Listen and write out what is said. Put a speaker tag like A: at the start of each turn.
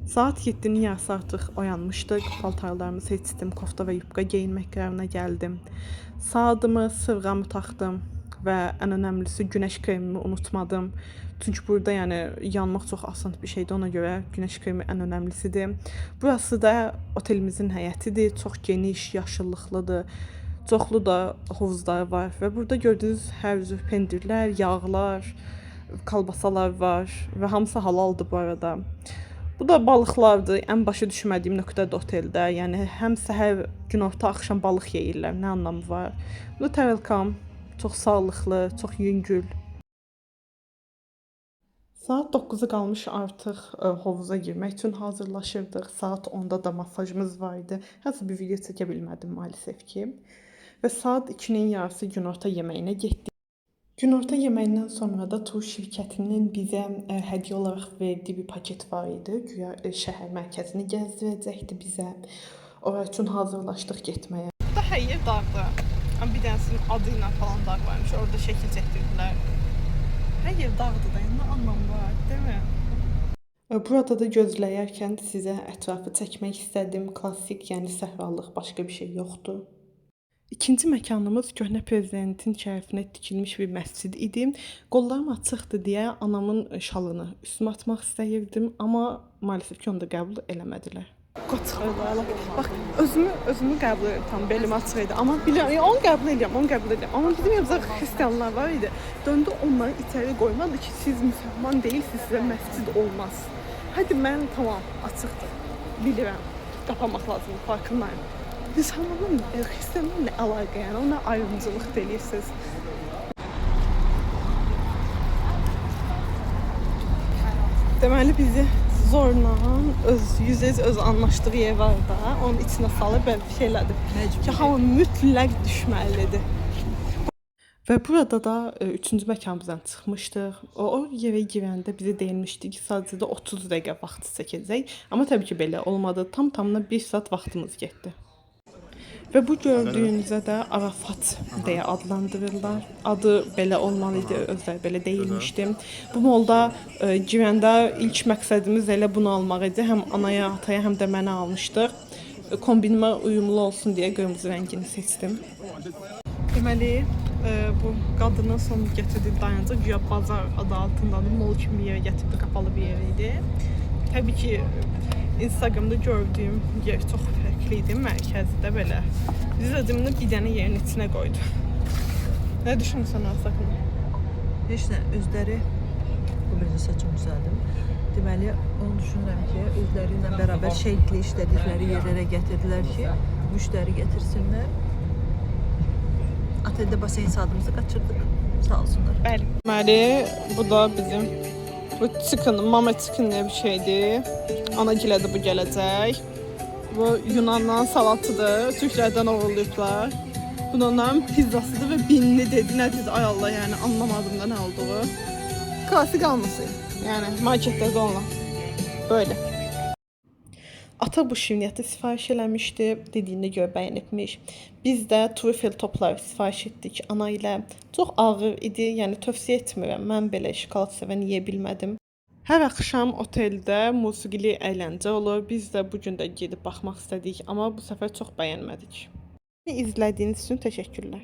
A: Saat 7'nin yarısı artıq oyanmışdıq. Paltarlarımı seçdim, kofta və yubka geyinmək qərarına gəldim. Saatımı, sırğamı taxdım və ən önəmlisi günəş kremimi unutmadım. Çünki burada yəni yanmaq çox asan bir şeydir. Ona görə günəş kremi ən önəmlisidir. Burası da otelimizin həyətidir. Çox geniş, yaşıllıqlıdır. Çoxlu da hovuzları var və burada gördüyünüz hər cür pendirlər, yağlar, kalbasalar var və hamısı halaldır bu arada. Bu da balıqlardır. Ən başa düşmədiyim nöqtədə oteldə. Yəni həm səhər, günorta, axşam balıq yeyirlər. Nə anlamı var? Bu da Travelcam. Çox sağlıqlı, çox yüngül. Saat 9-a qalmış artıq hovuza girmək üçün hazırlaşırdıq. Saat 10-da da masajımız var idi. Hətta bir video çəkə bilmədim maalesef ki. Və saat 2-nin yarısı günorta yeməyinə getdik. Günorta yeməyindən sonra da tur şirkətinin bizə hədiyyə olaraq verdiyi bir paket var idi. Güya şəhər mərkəzini gəzdirəcəkdi bizə. Ora üçün hazırlaşdıq getməyə. Burada hər yer dağdır. Amma bir dənəsinin adı ilə falan dağ varmış. Orada şəkil çəkdirdilər. Hər yer dağdır da, nə anlamı var, deyilmi? Burada da gözləyərkən sizə ətrafı çəkmək istədim. Klassik, yəni səhralıq, başqa bir şey yoxdur. İkinci məkanımız köhnə prezidentin şərəfinə tikilmiş bir məscid idi. Qollarım açıqdır deyə anamın şalını üstümə atmaq istəyirdim, amma maalesef ki, onu da qəbul eləmədilər. Qoçaqlar, bax, özümü qəbul edirəm, tam belim açıq idi. Amma bilirəm, onu qəbul edirəm. Amma bizim evimizdə xristianlar var idi. Döndü onları içəri qoymadı ki, siz müsəlman deyilsiniz, sizə məscid olmaz. Hadi mən tamam, açıqdır, bilirəm, qapamaq lazımdır, farkındayım. İnsanların xristianlarla nə əlaqə, yəni ona ayrımcılıq deyirsiniz. Deməli bizi zorla öz anlaşdığı yer var da, onun içinə salıb belə bir şey elədi ki, hamı mütləq düşməlidir. Və burada da 3-cü məkanımızdan çıxmışdıq. O yerə girəndə bizə deyilmişdi ki, sadəcə də 30 dəqiqə vaxt çəkəcək. Amma təbii ki, belə olmadı. Tam-tamına 1 saat vaxtımız getdi. Və bu gördüyünüzə də Arafat deyə adlandırırlar. Adı belə olmalı idi, özləri belə deyilmişdi. Bu molda girəndə ilk məqsədimiz elə bunu almaq idi. Həm anaya, ataya, həm də mənə almışdıq. Kombinimə uyumlu olsun deyə qırmızı rəngini seçdim. Deməli, bu qadının son gətirdiyi dayanacaq güya bazar adı altındadır. Mol kimi bir yerə gətirdi, qapalı bir yer idi. Təbii ki, Instagramda gördüyüm yer çox fərqli idi, mərkəzdə belə. Zədimini bir dənə yerin içinə qoydu. Nə düşünürsən Asakın?
B: Heç nə, özləri, bu bir də saçım düzəldim. Deməli, onu düşünürəm ki, özləri ilə bərabər şərikli işlədikləri yerlərə gətirdilər ki, müştəri gətirsinlər. Atəldə basen sadımızı qaçırdıq, sağ olsunlar.
A: Bəli. Deməli, bu da bizim mama chicken diye bir şeydi. Anagilə də bu gələcək. Bu Yunandan salatıdır. Türklərdən oğurlayıblar. Bu da onların pizzasıdır və binli dedi. Nədir? Ay Allah, yəni anlamadım da nə olduğu. Klasik alması. Yəni marketlərdə olan. Böyle. Ata bu şirniyyatı sifariş eləmişdi. Dediyinə görə bəyənibmiş. Biz də trüfel topları sifariş etdik ana ilə. Çox ağır idi. Yəni tövsiyə etmirəm. Mən belə şokolad sevən yeyə bilmədim. Hər axşam oteldə musiqili əyləncə olur. Biz də bu gün də gedib baxmaq istədik, amma bu səfər çox bəyənmədik. İzlədiyiniz üçün təşəkkürlər.